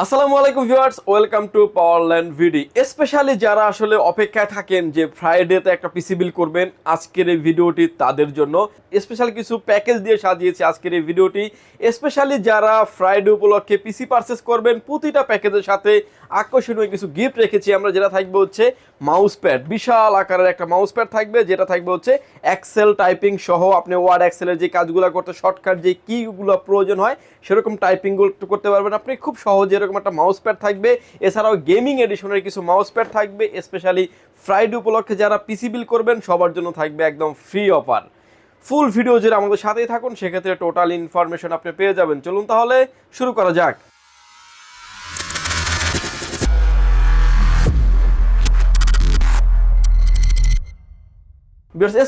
আসসালামু আলাইকুম viewers, welcome to Powerland ভিডি। স্পেশালি যারা আসলে অপেক্ষায় থাকেন যে ফ্রাইডেতে একটা পিসি বিল করবেন, আজকের এই ভিডিওটি তাদের জন্য। স্পেশাল কিছু প্যাকেজ দিয়ে সাজিয়েছি আজকের এই ভিডিওটি। স্পেশালি যারা ফ্রাইডে উপলক্ষে পিসি পারচেস করবেন, প্রতিটা প্যাকেজের সাথে আকর্ষণীয় কিছু গিফট রেখেছি আমরা, যেটা থাকবে হচ্ছে মাউস প্যাড। বিশাল আকারের একটা মাউস প্যাড থাকবে, যেটা থাকবে হচ্ছে এক্সেল টাইপিং সহ। আপনি ওয়ার্ড এক্সেলের যে কাজগুলো করতে শর্টকাট যে কিগুলো প্রয়োজন হয় সেরকম টাইপিংগুলো করতে পারবেন আপনি খুব সহজে। এরকম একটা মাউস প্যাড থাকবে। এছাড়াও গেমিং এডিশনের কিছু মাউস প্যাড থাকবে। স্পেশালি ফ্রাইডে উপলক্ষে যারা পিসি বিল করবেন সবার জন্য থাকবে একদম ফ্রি অফার। ফুল ভিডিও যারা আমাদের সাথেই থাকুন, সেক্ষেত্রে টোটাল ইনফরমেশন আপনি পেয়ে যাবেন। চলুন তাহলে শুরু করা যাক।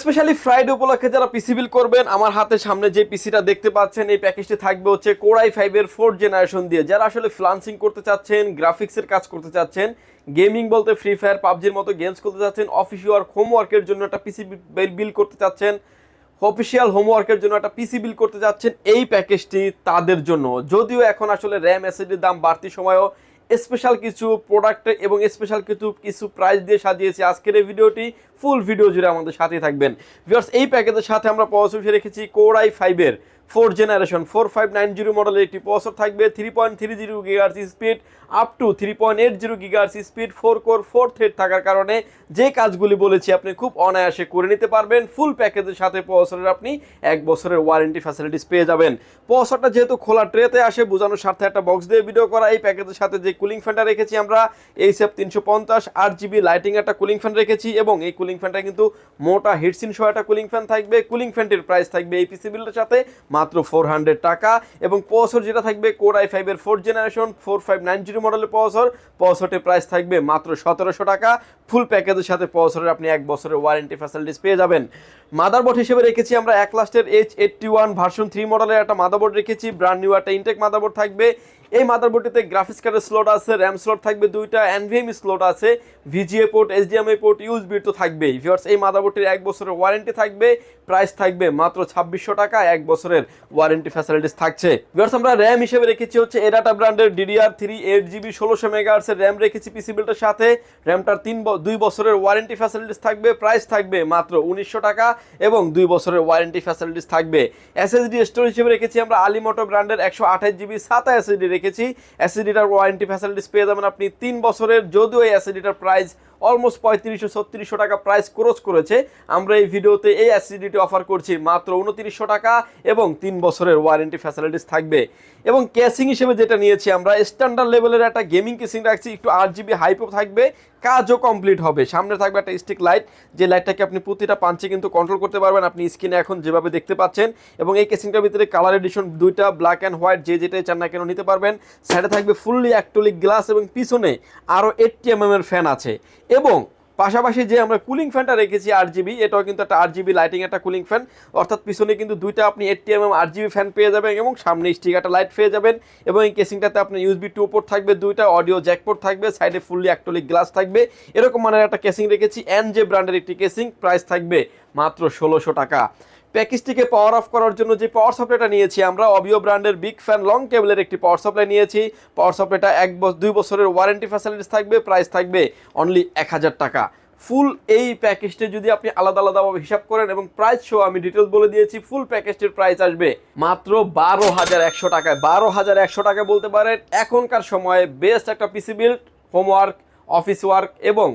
স্পেশালি ফ্রাইডে উপলক্ষে যারা পিসি বিল করবেন, আমার হাতের সামনে যে পিসিটা দেখতে পাচ্ছেন, এই প্যাকেজটি থাকবে হচ্ছে কোর i5 এর 4th জেনারেশন দিয়ে। যারা আসলে ফ্লান্সিং করতে চাচ্ছেন, গ্রাফিক্সের কাজ করতে চাচ্ছেন, গেমিং বলতে ফ্রি ফায়ার পাবজির মতো গেমস করতে চাচ্ছেন, অফিসিয়াল হোমওয়ার্কের জন্য একটা পিসি বিল করতে চাচ্ছেন, অফিসিয়াল হোমওয়ার্কের জন্য একটা পিসি বিল করতে যাচ্ছেন, এই প্যাকেজটি তাদের জন্য। যদিও এখন আসলে র্যাম এসএসডির দাম বাড়তি সময়ও স্পেশাল কিছু প্রোডাক্ট এবং স্পেশাল কিছু প্রাইস দিয়ে সাজিয়েছি আজকের এই ভিডিওটি। ফুল ভিডিও জুড়ে আমাদের সাথেই থাকবেন ভিউয়ার্স। এই প্যাকেজের সাথে আমরা প্রসেসর রেখেছি কোর i5 এর 4th জেনারেশন 4590 মডেলের একটি প্রসেসর থাকবে। 3.30 gigahertz speed up to 3.80 gigahertz speed, 4 core 4 thread থাকার কারণে যে কাজগুলি বলেছি আপনি খুব অনায়াসে করে নিতে পারবেন। ফুল প্যাকেজের সাথে প্রসেসরের আপনি 1 বছরের ওয়ারেন্টি ফ্যাসিলিটিস পেয়ে যাবেন। প্রসেসরটা যেহেতু খোলা ট্রেতে আসে, বোঝানোর স্বার্থে একটা বক্স দিয়ে ভিডিও করা। এই প্যাকেজের সাথে যে কুলিং ফ্যানটা রেখেছি আমরা, এইচএফ 350 8GB লাইটিং একটা কুলিং ফ্যান রেখেছি, এবং এই কুলিং ফ্যানটা কিন্তু মোটা হিটসিন সহ একটা কুলিং ফ্যান থাকবে। কুলিং ফ্যানটির প্রাইস থাকবে এই পিসি বিলটার সাথে মাত্র 400 টাকা। এবং প্রসেসর যেটা থাকবে কোর i5 এর 4th জেনারেশন 4590 মডেলের প্রসেসরটির প্রাইস থাকবে মাত্র 1700 টাকা। ফুল প্যাকেজের সাথে প্রসেসরের আপনি 1 বছরের ওয়ারেন্টি ফ্যাসিলিটিস পেয়ে যাবেন। মাদারবোর্ড হিসেবে রেখেছি আমরা একলাস্টের H81 ভার্সন 3 মডেলের একটা মাদারবোর্ড রেখেছি। ব্র্যান্ড নিউ একটা ইনটেক মাদারবোর্ড থাকবে। এই মাদারবোর্ডটিতে গ্রাফিক্স কার্ডের স্লট আছে, র্যাম স্লট থাকবে 2টা, এনভিএমই স্লট আছে, VGA port, HDMI port, USB তো থাকবেই। ভিউয়ার্স, এই মাদারবোর্ডটির 1 বছরের ওয়ারেন্টি থাকবে। প্রাইস থাকবে মাত্র 2600 টাকা, 1 বছরের ওয়ারেন্টি ফ্যাসিলিটিস থাকছে। ভিউয়ার্স, আমরা র্যাম হিসেবে রেখেছি হচ্ছে এডাটা ব্র্যান্ডের DDR3 8GB 1600 মেগাহার্টজের র্যাম রেখেছি পিসি বিলটার সাথে। র্যামটার 2 বছরের ওয়ারেন্টি ফ্যাসিলিটিস থাকবে। প্রাইস থাকবে মাত্র 1900 টাকা এবং 2 বছরের ওয়ারেন্টি ফ্যাসিলিটিস থাকবে। এসএসডি স্টোরেজ হিসেবে রেখেছি আমরা আলিমোটো ব্র্যান্ডের 128GB SATA এসএসডি রেখেছি। এসএসডিটার ওয়ারেন্টি ফ্যাসিলিটিস পেয়ে যাবেন আপনি 3 বছরের। যদিও এই এসএসডিটার প্রাইস অলমোস্ট 3500-3600 টাকা প্রাইস ক্রস করেছে, আমরা এই ভিডিওতে এই এসএসডিটি অফার করছি মাত্র 2900 টাকা এবং 3 বছরের ওয়ারেন্টি ফ্যাসিলিটিস থাকবে। এবং কেসিং হিসেবে যেটা নিয়েছি আমরা, স্ট্যান্ডার্ড লেভেলের একটা গেমিং কেসিং রাখছি, একটু 8GB হাইপও থাকবে, কাজও কমপ্লিট হবে। সামনে থাকবে একটা স্টিক লাইট, যে লাইটটাকে আপনি প্রতিটা পাঞ্চে কিন্তু কন্ট্রোল করতে পারবেন, আপনি স্ক্রিনে এখন যেভাবে দেখতে পাচ্ছেন। এবং এই কেসিংটার ভিতরে কালার এডিশন 2টা, ব্ল্যাক অ্যান্ড হোয়াইট, যে যেটাই চান না কেন নিতে পারবেন। সাইডে থাকবে ফুললি অ্যাক্রিলিক গ্লাস এবং পিছনে আরও 80mm এর ফ্যান আছে। এবং পাশাপাশি যে আমরা কুলিং ফ্যানটা রেখেছি 8GB, এটাও কিন্তু একটা 8GB লাইটিং একটা কুলিং ফ্যান, অর্থাৎ পিছনে কিন্তু 2টা আপনি 80mm 8GB ফ্যান পেয়ে যাবেন এবং সামনে স্টিকারটা লাইট পেয়ে যাবেন। এবং এই কেসিংটাতে আপনার USB 2 পোর্ট থাকবে, 2টা অডিও জ্যাক পোর্ট থাকবে, সাইডে ফুললি অ্যাক্রিলিক গ্লাস থাকবে। এরকম মানের একটা কেসিং রেখেছি, এনজে ব্র্যান্ডের একটি কেসিং। প্রাইস থাকবে মাত্র 1600 টাকা। প্যাকেজটিকে পাওয়ার অফ করার জন্য যে পাওয়ার সাপ্লাইটা নিয়েছি আমরা, অবিও ব্র্যান্ডের বিগ ফ্যান লং কেবলের একটি পাওয়ার সাপ্লাই নিয়েছি। পাওয়ার সাপ্লাইটা 2 বছরের ওয়ারেন্টি ফ্যাসিলিটিস থাকবে। প্রাইস থাকবে অনলি 1000 টাকা। ফুল এই প্যাকেজটি যদি আপনি আলাদা আলাদাভাবে হিসাব করেন এবং প্রাইস সহ আমি ডিটেলস বলে দিয়েছি, ফুল প্যাকেজটির প্রাইস আসবে মাত্র 12100 টাকায়। 12100 টাকা বলতে পারেন এখনকার সময়ে বেস্ট একটা PC build, homework, office work এবং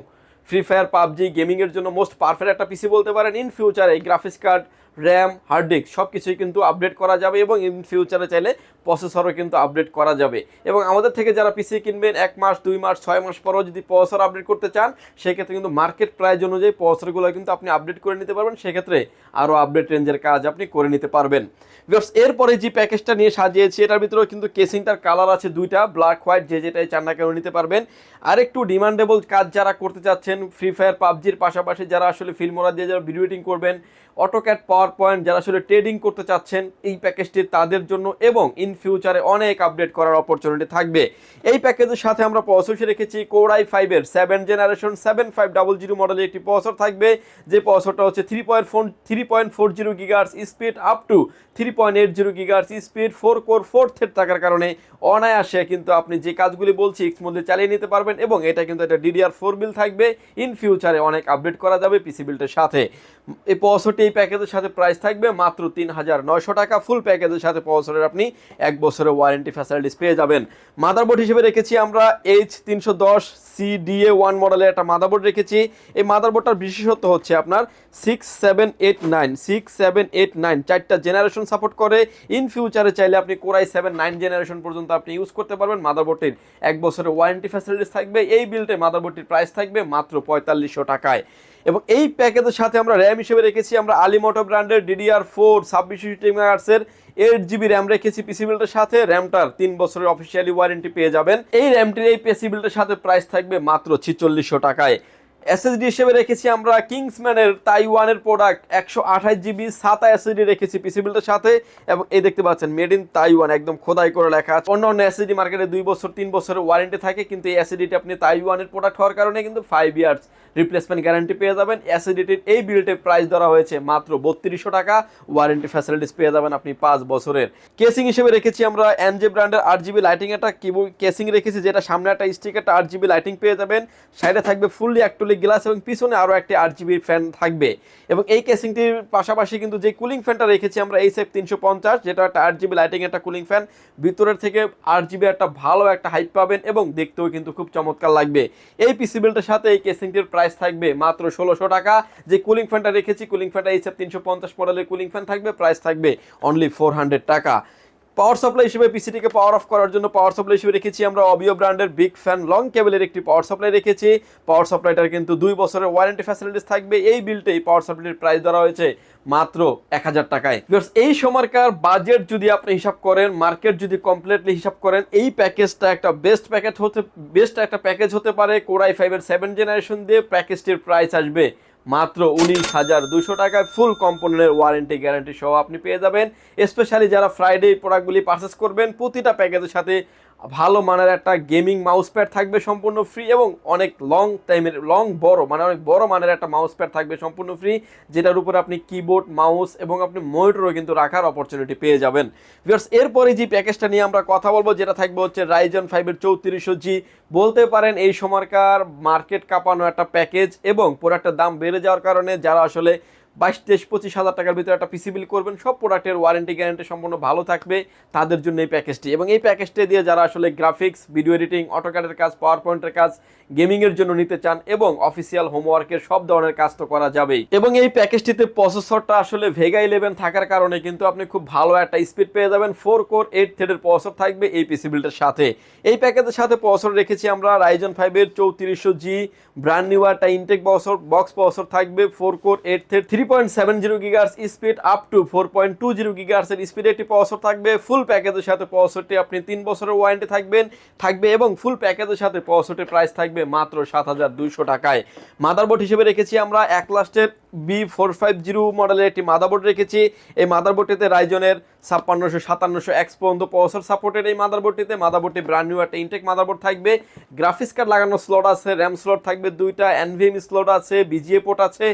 ফ্রি ফায়ার পাবজি গেমিংয়ের জন্য মোস্ট পারফেক্ট একটা পিসি বলতে পারেন। ইন ফিউচারে graphics card, RAM, hard disk সব কিছুই কিন্তু আপডেট করা যাবে এবং ইন ফিউচারে চাইলে প্রসেসরও কিন্তু আপডেট করা যাবে। এবং আমাদের থেকে যারা পিসি কিনবেন 1 মাস 2 মাস 6 মাস পরেও যদি প্রসেসর আপডেট করতে চান, সেক্ষেত্রে কিন্তু মার্কেট প্রাইস অনুযায়ী প্রসেসরগুলো কিন্তু আপনি আপডেট করে নিতে পারবেন। সেক্ষেত্রে আরও আপডেট রেঞ্জের কাজ আপনি করে নিতে পারবেন। ভিউয়ার্স, এরপরে যে প্যাকেজটা নিয়ে সাজিয়েছি, এটার ভিতরেও কিন্তু কেসিংটার কালার আছে 2টা, ব্ল্যাক হোয়াইট, যে যেটাই চান না কেন নিতে পারবেন। আর একটু ডিমান্ডেবল কাজ যারা করতে চাচ্ছেন, ফ্রি ফায়ার পাবজির পাশাপাশি যারা আসলে ফিল্মোরা দিয়ে যারা ভিডিও এডিটিং করবেন, অটোক্যাড পাওয়ার পয়েন্ট যারা আসলে ট্রেডিং করতে চাচ্ছেন এই প্যাকেজটি তাদের জন্য, এবং ইন ফিউচারে অনেক আপডেট করার অপরচুনিটি থাকবে। এই প্যাকেজের সাথে আমরা প্রসেসর রেখেছি Core i5-এর 7 জেনারেশন 7500 মডেলের একটি প্রসেসর থাকবে, যে প্রসেসরটা হচ্ছে 3.40 gigahertz speed up to 3.80 gigahertz speed 4 core 4 thread থাকার কারণে অনায়াসে কিন্তু আপনি যে কাজগুলি বলছি স্মুথলি চালিয়ে নিতে পারবেন, এবং এটা কিন্তু একটা DDR4 বিল থাকবে। ইন ফিউচারে অনেক আপডেট করা যাবে পিসি বিল্ডের সাথে। এই প্রসেসরটি এই প্যাকেজের সাথে প্রাইস থাকবে মাত্র 3900 টাকা। ফুল প্যাকেজের সাথে প্রসেসরের আপনি 1 বছরের ওয়ারেন্টি ফ্যাসিলিটিস পেয়ে যাবেন। মাদারবোর্ড হিসেবে রেখেছি আমরা H310 CDA1 মডেলের একটা মাদারবোর্ড রেখেছি। এই মাদারবোর্ডটার বিশেষত্ব হচ্ছে আপনার 6789 চারটা জেনারেশন সাপোর্ট করে। ইন ফিউচারে চাইলে আপনি Core i7 9 জেনারেশন পর্যন্ত আপনি ইউজ করতে পারবেন। মাদারবোর্ডটির 1 বছরের ওয়ারেন্টি ফ্যাসিলিটিস থাকবে। এই বিল্ডে মাদারবোর্ডটির প্রাইস থাকবে মাত্র 4500 টাকায়। এবং এই প্যাকেজের সাথে আমরা র্যাম হিসেবে রেখেছি আমরা আলিমোটো ব্র্যান্ডের DDR4 26 মেগাহার্টজের 8GB র্যাম রেখেছি পিসি বিল্ডের সাথে। র্যামটার 3 বছরের অফিসিয়ালি ওয়ারেন্টি পেয়ে যাবেন। এই র্যামটির এই পিসি বিল্ডের সাথে প্রাইস থাকবে মাত্র 4600 টাকায়। এসএসডি হিসেবে রেখেছি আমরা কিংসম্যানের তাইওয়ানের প্রোডাক্ট 128GB SATA এসএসডি রেখেছি পিসি বিল্ডের সাথে, এবং এই দেখতে পাচ্ছেন মেড ইন তাইওয়ান একদম খোদাই করে লেখা আছে। অন্য এসএসডি মার্কেটে 2 বছর 3 বছরের ওয়ারেন্টি থাকে, কিন্তু এই এসএসডিটি আপনি তাইওয়ানের প্রোডাক্ট হওয়ার কারণে কিন্তু 5 ইয়ার্স রিপ্লেসমেন্ট গ্যারান্টি পেয়ে যাবেন। এসএসডিটির এই বিল্ডের প্রাইস ধরা হয়েছে মাত্র 3200 টাকা। ওয়ারেন্টি ফ্যাসিলিটিস পেয়ে যাবেন আপনি 5 বছরের। কেসিং হিসেবে রেখেছি আমরা এনজে ব্র্যান্ডের 8GB লাইটিং একটা কেসিং রেখেছি, যেটা সামনে একটা স্টিকারটা 8GB লাইটিং পেয়ে যাবেন। সাইডে থাকবে ফুললি অ্যাক্রিলিক গ্লাস এবং পিছনে আরো একটি 8GB ফ্যান থাকবে। এবং এই কেসিংটির পাশাপাশি কিন্তু যে কুলিং ফ্যানটা রেখেছি আমরা HF350, যেটা একটা 8GB লাইটিং একটা কুলিং ফ্যান, ভিতরের থেকে 8GB একটা ভালো একটা হাইট পাবেন এবং দেখতেও কিন্তু খুব চমৎকার লাগবে। এই পিসি বিল্ডের সাথে এই কেসিংটির প্রাইস থাকবে মাত্র 1600 টাকা। যে কুলিং ফ্যানটা রেখেছি কুলিং ফ্যানটা HF350 মডেলের কুলিং ফ্যান থাকবে, প্রাইস থাকবে অনলি 400 টাকা। পাওয়ার সাপ্লাই হিসেবে পিসিটিকে পাওয়ার অফ করার জন্য পাওয়ার সাপ্লাই হিসেবে রেখেছি আমরা অবিও ব্র্যান্ডের বিগ ফ্যান লং কেবলের একটি পাওয়ার সাপ্লাই রেখেছি। পাওয়ার সাপ্লাইটার কিন্তু 2 বছরের ওয়ারেন্টি ফ্যাসিলিটিস থাকবে। এই বিলটে এই পাওয়ার সাপ্লাইয়ের প্রাইস ধরা হয়েছে মাত্র 1000 টাকায়। এই সময়কার বাজেট যদি আপনি হিসাব করেন, মার্কেট যদি কমপ্লিটলি হিসাব করেন, এই প্যাকেজটা একটা বেস্ট একটা প্যাকেজ হতে পারে। Core i5-এর 7 জেনারেশন দিয়ে প্যাকেজটির প্রাইস আসবে মাত্র 19,200 টাকায়। ফুল কম্পোনেন্টের ওয়ারেন্টি গ্যারান্টি সহ আপনি পেয়ে যাবেন। স্পেশালি যারা ফ্রাইডে এই প্রোডাক্টগুলি পারচেস করবেন, প্রতিটা প্যাকেজের সাথে ভালো মানের একটা গেমিং মাউস প্যাড থাকবে সম্পূর্ণ ফ্রি, এবং অনেক অনেক বড় মানের একটা মাউস প্যাড থাকবে সম্পূর্ণ ফ্রি, যেটার উপরে আপনি কিবোর্ড মাউস এবং আপনি মনিটরও কিন্তু রাখার অপরচুনিটি পেয়ে যাবেন। ভিউয়ার্স, এরপরে যে প্যাকেজটা নিয়ে আমরা কথা বলবো, যেটা থাকবে হচ্ছে Ryzen 5-এর 3400G। বলতে পারেন এই সময়কার মার্কেট কাঁপানো একটা প্যাকেজ, এবং প্রোডাক্টের দাম বেড়ে যাওয়ার কারণে যারা আসলে 22-23 হাজার টাকার ভিতরে একটা পিসি বিল করবেন, সব প্রোডাক্টের ওয়ারেন্টি গ্যারান্টি সম্পূর্ণ ভালো থাকবে তাদের জন্য এই প্যাকেজটি। এবং এই প্যাকেজটি দিয়ে যারা আসলে গ্রাফিক্স, ভিডিও এডিটিং, অটোক্যাডের কাজ, পাওয়ার পয়েন্টের কাজ, গেমিংয়ের জন্য নিতে চান, এবং অফিসিয়াল হোমওয়ার্কের সব ধরনের কাজ তো করা যাবেই। এবং এই প্যাকেজটিতে প্রসেসরটা আসলে ভেগা 11 থাকার কারণে কিন্তু আপনি খুব ভালো একটা স্পিড পেয়ে যাবেন। 4 কোর 8 থ্রেডের প্রসেসর থাকবে এই পিসি বিল্ডের সাথে। এই প্যাকেজের সাথে প্রসেসর রেখেছি আমরা Ryzen 5-এর 3400G ব্র্যান্ড নিউ একটা ইনটেক বক্স প্রসেসর থাকবে। 4 core 8 thread 3.70 gigahertz speed up to 4.20 gigahertz এর স্পিডে একটি প্রসেসর থাকবে। ফুল প্যাকেজের সাথে প্রসেসরটি আপনি 3 বছরের ওয়ারেন্টি থাকবে, এবং ফুল প্যাকেজের সাথে প্রসেসরটির প্রাইস থাকবে মাত্র 7200 টাকায়। মাদারবোর্ড হিসেবে রেখেছি আমরা একলাস্টের B450 মডেলের একটি মাদারবোর্ড রেখেছি। এই মাদারবোর্ডটিতে রাইজনের 5600-5700X পর্যন্ত প্রসেসর সাপোর্টেড। এই মাদারবোর্ডটি ব্র্যান্ড নিউ একটা ইনটেক মাদারবোর্ড থাকবে। গ্রাফিক্স কার্ড লাগানো স্লট আছে, র্যাম স্লট থাকবে 2টা, NVMe স্লট আছে, BGA পোর্ট আছে,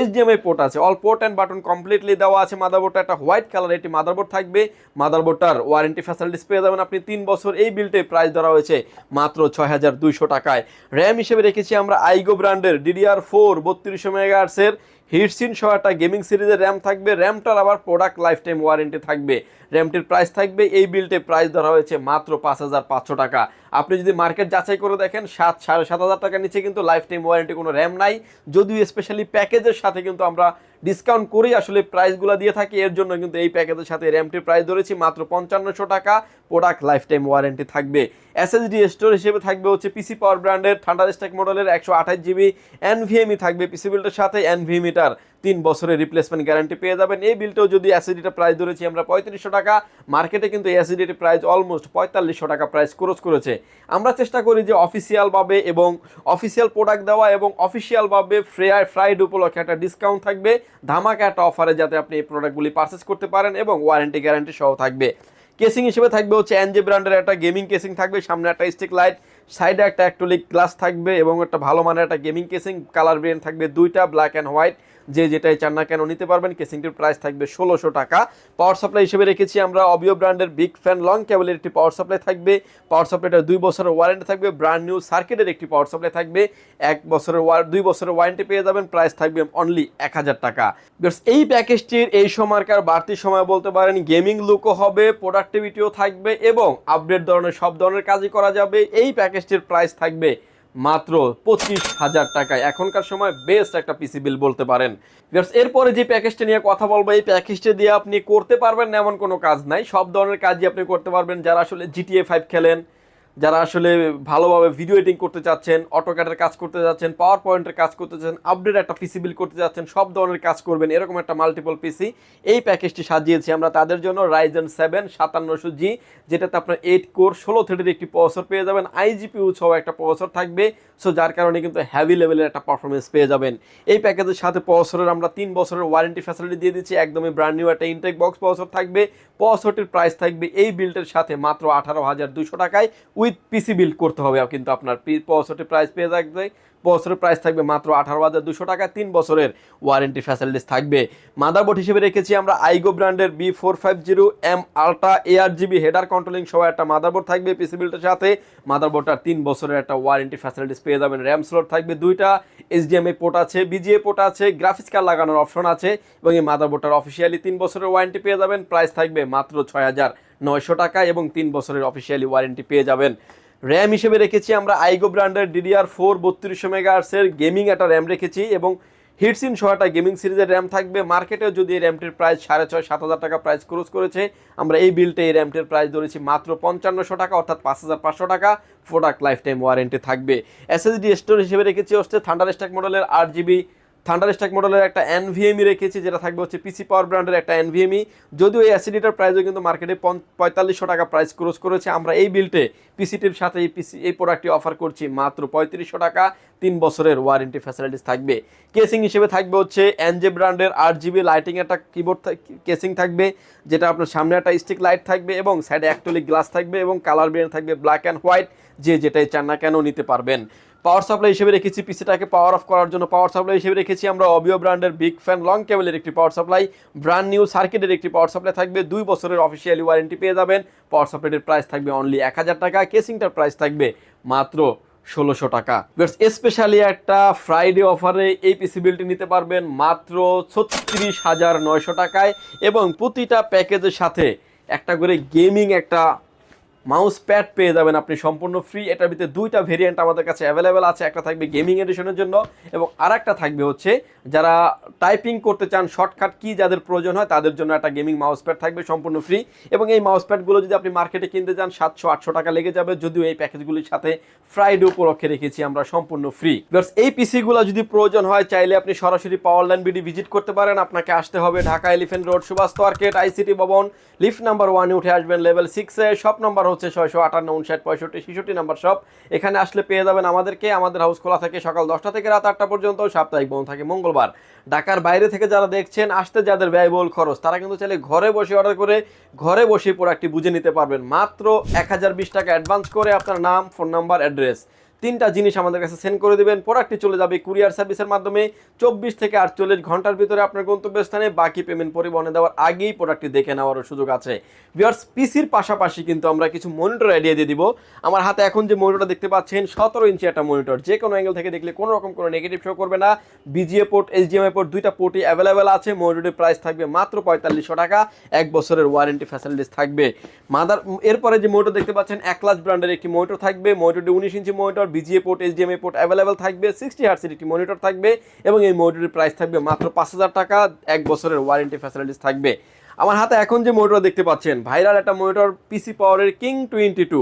HDMI পোর্ট আছে, all port and button completely দেওয়া আছে। মাদারবোর্ডটা একটা হোয়াইট কালার একটি মাদারবোর্ড থাকবে। মাদারবোর্ডটার ওয়ারেন্টি ফ্যাসিলিটিস পেয়ে যাবেন আপনি 3 বছর। এই বিলটে প্রাইস ধরা হয়েছে মাত্র 6200 টাকায়। র্যাম হিসেবে রেখেছি আমরা আইগো ব্র্যান্ডের DDR4 3200 মেগাহার্টজের হিটসিন সহ একটা গেমিং সিরিজের র্যাম থাকবে। র্যামটার আবার প্রোডাক্ট লাইফ টাইম ওয়ারেন্টি থাকবে। র্যামটির প্রাইস থাকবে এই বিলটে প্রাইস ধরা হয়েছে মাত্র 5500 টাকা। আপনি যদি মার্কেট যাচাই করে দেখেন 7,500 টাকার নিচে কিন্তু লাইফ টাইম ওয়ারেন্টি কোনো র্যাম নাই, যদিও স্পেশালি প্যাকেজের সাথে কিন্তু আমরা ডিসকাউন্ট করেই আসলে প্রাইসগুলো দিয়ে থাকি। এর জন্য কিন্তু এই প্যাকেজের সাথে র্যামটির প্রাইস ধরেছি মাত্র 5500 টাকা। প্রোডাক্ট লাইফ টাইম ওয়ারেন্টি থাকবে। এসএসডি স্টোর হিসেবে থাকবে হচ্ছে পিসি পাওয়ার ব্র্যান্ডের থান্ডারস্ট্রাইক মডেলের 128GB NVMe থাকবে পিসি বিল্ডের সাথে। NVMeটার 3 বছরের রিপ্লেসমেন্ট গ্যারান্টি পেয়ে যাবেন। এই বিলটাও যদি অ্যাসিডিটা প্রাইস ধরেছি আমরা 3500 টাকা, মার্কেটে কিন্তু এই অ্যাসিডিটি প্রাইস অলমোস্ট 4500 টাকা প্রাইস ক্রস করেছে। আমরা চেষ্টা করি যে অফিসিয়ালভাবে এবং অফিসিয়াল প্রোডাক্ট দেওয়া এবং অফিসিয়ালভাবে ফ্রাইড উপলক্ষে একটা ডিসকাউন্ট থাকবে, ধামাকা একটা অফারে, যাতে আপনি এই প্রোডাক্টগুলি পারচেস করতে পারেন এবং ওয়ারেন্টি গ্যারান্টি সহ থাকবে। কেসিং হিসেবে থাকবে হচ্ছে এনজে ব্র্যান্ডের একটা গেমিং কেসিং থাকবে, সামনে একটা স্টিক লাইট, সাইডে একটা অ্যাক্রিলিক গ্লাস থাকবে এবং একটা ভালো মানের একটা গেমিং কেসিং। কালার ভেরিয়েন্ট থাকবে দুইটা, ব্ল্যাক অ্যান্ড হোয়াইট, যে যেটাই চান না কেন নিতে পারবেন। কেসিংটির প্রাইস থাকবে 1600 টাকা। পাওয়ার সাপ্লাই হিসেবে রেখেছি আমরা অবিও ব্র্যান্ডের বিগ ফ্যান লং কেবলের একটি পাওয়ার সাপ্লাই থাকবে। পাওয়ার সাপ্লাইটা 2 বছরের ওয়ারেন্টি থাকবে। ব্র্যান্ড নিউ সার্কিটের একটি পাওয়ার সাপ্লাই থাকবে, 2 বছরের ওয়ারেন্টি পেয়ে যাবেন। প্রাইস থাকবে অনলি 1000 টাকা। এই প্যাকেজটির এই সময়কার বাড়তি সময় বলতে পারেন, গেমিং লুকও হবে, প্রোডাক্টিভিটিও থাকবে এবং আপডেট ধরনের সব ধরনের কাজই করা যাবে। এই প্যাকেজটির প্রাইস থাকবে মাত্র 25,000 টাকায়। এখনকার সময় বেস্ট একটা পিসি বিল বলতে পারেন। এরপরে যে প্যাকেজটা নিয়ে কথা বলবো, এই প্যাকেজটা দিয়ে আপনি করতে পারবেন না এমন কোনো কাজ নাই, সব ধরনের কাজই আপনি করতে পারবেন। যারা আসলে GTA 5 খেলেন, যারা আসলে ভালোভাবে ভিডিও এডিটিং করতে চাচ্ছেন, অটোক্যাডের কাজ করতে যাচ্ছেন, পাওয়ার পয়েন্টের কাজ করতে চাচ্ছেন, আপডেট একটা পিসি বিল করতে যাচ্ছেন, সব ধরনের কাজ করবেন, এরকম একটা মাল্টিপল পিসি এই প্যাকেজটি সাজিয়েছি আমরা তাদের জন্য। Ryzen 7 5700G, যেটাতে আপনার 8 কোর 16 থ্রেডের একটি প্রসেসর পেয়ে যাবেন, IGPU সহ একটা প্রসেসর থাকবে। সো যার কারণে কিন্তু হেভি লেভেলের একটা পারফরমেন্স পেয়ে যাবেন। এই প্যাকেজের সাথে প্রসেসরের আমরা 3 বছরের ওয়ারেন্টি ফ্যাসিলিটি দিয়ে দিচ্ছি। একদমই ব্র্যান্ড নিউ একটা ইনটেক বক্স প্রসেসর থাকবে। প্রসেসরটির প্রাইস থাকবে এই বিল্ডের সাথে মাত্র 18,200 টাকায়। উইথ পিসি বিল্ড করতে হবে কিন্তু আপনার প্রসেসরটির প্রাইস পেয়ে থাকবে, বছরের প্রাইস থাকবে মাত্র 18,200 টাকা। 3 বছরের ওয়ারেন্টি ফ্যাসিলিটিস থাকবে। মাদারবোর্ড হিসেবে রেখেছি আমরা আইগো ব্র্যান্ডের B450M ultra ARGB header controlling সহ একটা মাদারবোর্ড থাকবে পিসি বিল্ডের সাথে। মাদারবোর্ডটার 3 বছরের একটা ওয়ারেন্টি ফ্যাসিলিটিস পেয়ে যাবেন। র্যাম স্লট থাকবে 2টা, HDMI পোর্ট আছে, BGA পোর্ট আছে, গ্রাফিক্স কার্ড লাগানোর অপশন আছে এবং এই মাদারবোর্ডটার অফিসিয়ালি 3 বছরের ওয়ারেন্টি পেয়ে যাবেন। প্রাইস থাকবে মাত্র 6,900 টাকা এবং 3 বছরের অফিসিয়ালি ওয়ারেন্টি পেয়ে যাবেন। র্যাম হিসেবে রেখেছি আমরা আইগো ব্র্যান্ডের DDR4 3200 মেগাহার্টজের গেমিং একটা র্যাম রেখেছি এবং হিটসিন সহ একটা গেমিং সিরিজের র্যাম থাকবে। মার্কেটেও যদি এই র্যামটির প্রাইস 6,500-7,000 টাকা প্রাইস ক্রস করেছে, আমরা এই বিলটে এই র্যামটির প্রাইস ধরেছি মাত্র 5500 টাকা, অর্থাৎ 5,500 টাকা। প্রোডাক্ট লাইফ টাইম ওয়ারেন্টি থাকবে। SSD স্টোরেজ হিসেবে রেখেছি হচ্ছে থান্ডারস্ট্যাক মডেলের 8GB থান্ডারস্ট্যাক মডেলের একটা NVMe রেখেছি, যেটা থাকবে হচ্ছে পিসি পাওয়ার ব্র্যান্ডের একটা NVMe। যদিও এই অ্যাসিডিটার প্রাইসও কিন্তু মার্কেটে 4500 টাকা প্রাইস ক্রস করেছে, আমরা এই বিলটে পিসিটির সাথে এই প্রোডাক্টটি অফার করছি মাত্র 3500 টাকা। 3 বছরের ওয়ারেন্টি ফ্যাসিলিটিস থাকবে। কেসিং হিসেবে থাকবে হচ্ছে এনজে ব্র্যান্ডের 8GB লাইটিং একটা কিবোর্ড কেসিং থাকবে, যেটা আপনার সামনে একটা স্টিক লাইট থাকবে এবং সাইডে অ্যাক্রিলিক গ্লাস থাকবে এবং কালার ভেরিয়েন্ট থাকবে ব্ল্যাক অ্যান্ড হোয়াইট, যে যেটাই চান না কেন নিতে পারবেন। পাওয়ার সাপ্লাই হিসেবে রেখেছি পিসিটাকে পাওয়ার অফ করার জন্য পাওয়ার সাপ্লাই হিসেবে রেখেছি আমরা অবিও ব্র্যান্ডের বিগ ফ্যান লং কেবলের একটি পাওয়ার সাপ্লাই। ব্র্যান্ড নিউ সার্কিটের একটি পাওয়ার সাপ্লাই থাকবে। 2 বছরের অফিসিয়ালি ওয়ারেন্টি পেয়ে যাবেন। পাওয়ার সাপ্লাইয়ের প্রাইস থাকবে অনলি 1000 টাকা। কেসিংটার প্রাইস থাকবে মাত্র 1600 টাকা। স্পেশালি একটা ফ্রাইডে অফারে এই পিসি বিলটি নিতে পারবেন মাত্র 36,900 টাকায় এবং প্রতিটা প্যাকেজের সাথে একটা করে গেমিং একটা মাউস প্যাড পেয়ে যাবেন আপনি সম্পূর্ণ ফ্রি। এটার ভিতরে 2টা ভেরিয়েন্ট আমাদের কাছে অ্যাভেলেবেল আছে। একটা থাকবে গেমিং এডিশনের জন্য এবং আরেকটা থাকবে হচ্ছে যারা টাইপিং করতে চান, শর্টকাট কি যাদের প্রয়োজন হয় তাদের জন্য একটা গেমিং মাউস প্যাড থাকবে সম্পূর্ণ ফ্রি। এবং এই মাউস প্যাডগুলো যদি আপনি মার্কেটে কিনতে যান 700-800 টাকা লেগে যাবে, যদিও এই প্যাকেজগুলির সাথে ফ্রাইডে উপলক্ষে রেখেছি আমরা সম্পূর্ণ ফ্রি। এই পিসিগুলো যদি প্রয়োজন হয় চাইলে আপনি সরাসরি পাওয়ার লাইন বিডি ভিজিট করতে পারেন। আপনাকে আসতে হবে Dhaka Elephant Road, Subhash market, ICT ভবন, লিফট নাম্বার 1 উঠে আসবেন লেভেল 6-এ। শপ নাম্বার হচ্ছে 658 59 65 66 নাম্বার শপ। এখানে আসলে পেয়ে যাবেন আমাদেরকে। আমাদের হাউস খোলা থাকে সকাল 10টা থেকে রাত 8টা পর্যন্ত, সাপ্তাহিক বন্ধ থাকে মঙ্গলবার। ঢাকার বাইরে থেকে যারা দেখছেন, আসতে যাদের ব্যয়বহুল খরচ, তারা কিন্তু চাইলে ঘরে বসে অর্ডার করে ঘরে বসে প্রোডাক্টটি বুঝে নিতে পারবেন মাত্র 1020 টাকা অ্যাডভান্স করে। আপনার নাম, ফোন নাম্বার, অ্যাড্রেস 3টা জিনিস আমাদের কাছে সেন্ড করে দিবেন। প্রোডাক্টটি চলে যাবে কুরিয়ার সার্ভিসের মাধ্যমে 24 থেকে 48 ঘন্টার ভিতরে আপনার গন্তব্যস্থানে। বাকি পেমেন্ট পরিবহনে দেওয়ার আগেই প্রোডাক্টটি দেখে নেওয়ারও সুযোগ আছে। ভিউয়ার্স, পিসির পাশাপাশি কিন্তু আমরা কিছু মনিটর আইডিয়া দিয়ে দিব। আমার হাতে এখন যে মনিটরটা দেখতে পাচ্ছেন 17 ইঞ্চি একটা মনিটর, যে কোনো অ্যাঙ্গেল থেকে দেখলে কোনো রকম কোনো নেগেটিভ শো করবে না। BGA পোর্ট, HDMI পোর্ট 2টা পোর্টই অ্যাভেলেবেল আছে। মনিটরের প্রাইস থাকবে মাত্র 4500 টাকা। 1 বছরের ওয়ারেন্টি ফ্যাসিলিটিস থাকবে। এরপরে যে মনিটর দেখতে পাচ্ছেন অ্যাক্লাস ব্র্যান্ডের একটি মনিটর থাকবে। মনিটরটি 19 inch monitor, BGA port, HDMI port available থাকবে। 60 হার্টজের একটি মনিটর থাকবে এবং এই মনিটরের প্রাইস থাকবে মাত্র 5000 টাকা। 1 বছরের ওয়ারেন্টি ফ্যাসিলিটিস থাকবে। আমার হাতে এখন যে মনিটর দেখতে পাচ্ছেন ভাইরাল একটা মনিটর, পিসি পাওয়ারের কিং 22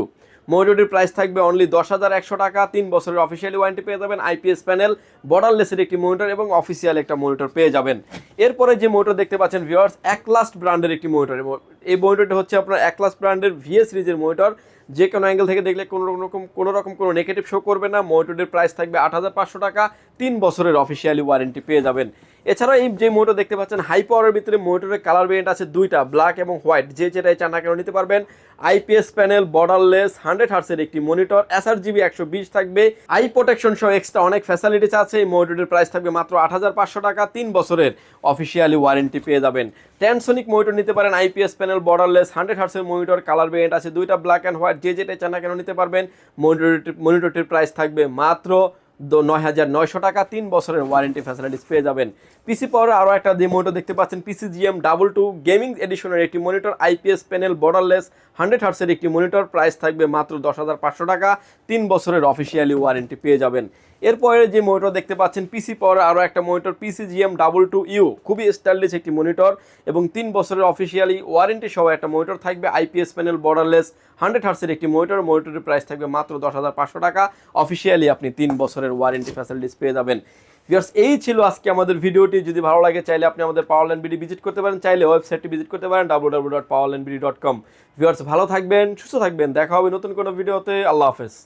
মনিটরটির প্রাইস থাকবে অনলি 10,100 টাকা, 3 বছরের অফিসিয়ালি ওয়ারেন্টি পেয়ে যাবেন, আইপিএস প্যানেল, বর্ডারলেসের একটি মনিটর এবং অফিসিয়াল একটা মনিটর পেয়ে যাবেন। এরপরে যে মনিটর দেখতে পাচ্ছেন ভিউয়ার্স, একলাস্ট ব্র্যান্ডের একটি মনিটর, এবং এই মনিটরটি হচ্ছে আপনার একলাস্ট ব্র্যান্ডের ভিএ সিরিজের মনিটর। যে কোনো অ্যাঙ্গেল থেকে দেখলে কোনো নেগেটিভ শো করবে না। মনিটরের প্রাইস থাকবে 8,500 টাকা, 3 বছরের অফিসিয়ালি ওয়ারেন্টি পেয়ে যাবেন। এছাড়াও এই যে মনিটর দেখতে পাচ্ছেন হাই পাওয়ারের ভিতরে মনিটরের কালার ভেরিয়েন্ট আছে দুইটা, ব্ল্যাক এবং হোয়াইট, যে যেটাই চান না কেন নিতে পারবেন। আইপিএস প্যানেল, বর্ডারলেস, 100 হার্টসের একটি মনিটর, এসআরজিবি 120 থাকবে, আই প্রোটেকশন সহ এক্সট্রা অনেক ফ্যাসিলিটিস আছে। এই মনিটরের প্রাইস থাকবে মাত্র 8,500 টাকা, 3 বছরের অফিসিয়ালি ওয়ারেন্টি পেয়ে যাবেন। ট্যানসোনিক মনিটর নিতে পারেন, আইপিএস প্যানেল, বর্ডারলেস, 100 হার্টসের মনিটর, কালার ভেরিয়েন্ট আছে দুইটা, ব্ল্যাক অ্যান্ড হোয়াইট, যে যেটাই চান না কেন নিতে পারবেন। মনিটরটির প্রাইস থাকবে মাত্র 9,900 টাকা, 3 বছরের ওয়ারেন্টি ফ্যাসিলিটিস পেয়ে যাবেন। পিসি পাওয়ারে আরও একটা যে মনিটর দেখতে পাচ্ছেন, PCGM22 গেমিং এডিশনের একটি মনিটর, আইপিএস প্যানেল, বর্ডারলেস, 100 হার্টসের একটি মনিটর, প্রাইস থাকবে মাত্র 10,500 টাকা, 3 বছরের অফিসিয়ালি ওয়ারেন্টি পেয়ে যাবেন। এরপরে যে মনিটর দেখতে পাচ্ছেন পিসি পাওয়ারে আরও একটা মনিটর, PCGM22U, খুবই স্টাইলিশ একটি মনিটর এবং 3 বছরের অফিসিয়ালি ওয়ারেন্টি সহ একটা মনিটর থাকবে, আইপিএস প্যানেল, বর্ডারলেস, 100 হার্টসের একটি মনিটরের প্রাইস থাকবে মাত্র 10,500 টাকা, অফিসিয়ালি আপনি 3 বছরের ওয়ারেন্টি ফ্যাসিলিটিস পেয়ে যাবেন। ভিউয়ার্স, এই ছিল আজকে আমাদের ভিডিওটি। যদি ভালো লাগে চাইলে আপনি আমাদের পাওয়ারল্যান্ড বিডি ভিজিট করতে পারেন, চাইলে ওয়েবসাইটটি ভিজিট করতে পারেন www.powerlandbd.com। ভিউয়ার্স, ভালো থাকবেন, সুস্থ থাকবেন, দেখা হবে নতুন কোনো ভিডিওতে। আল্লাহ হাফেজ।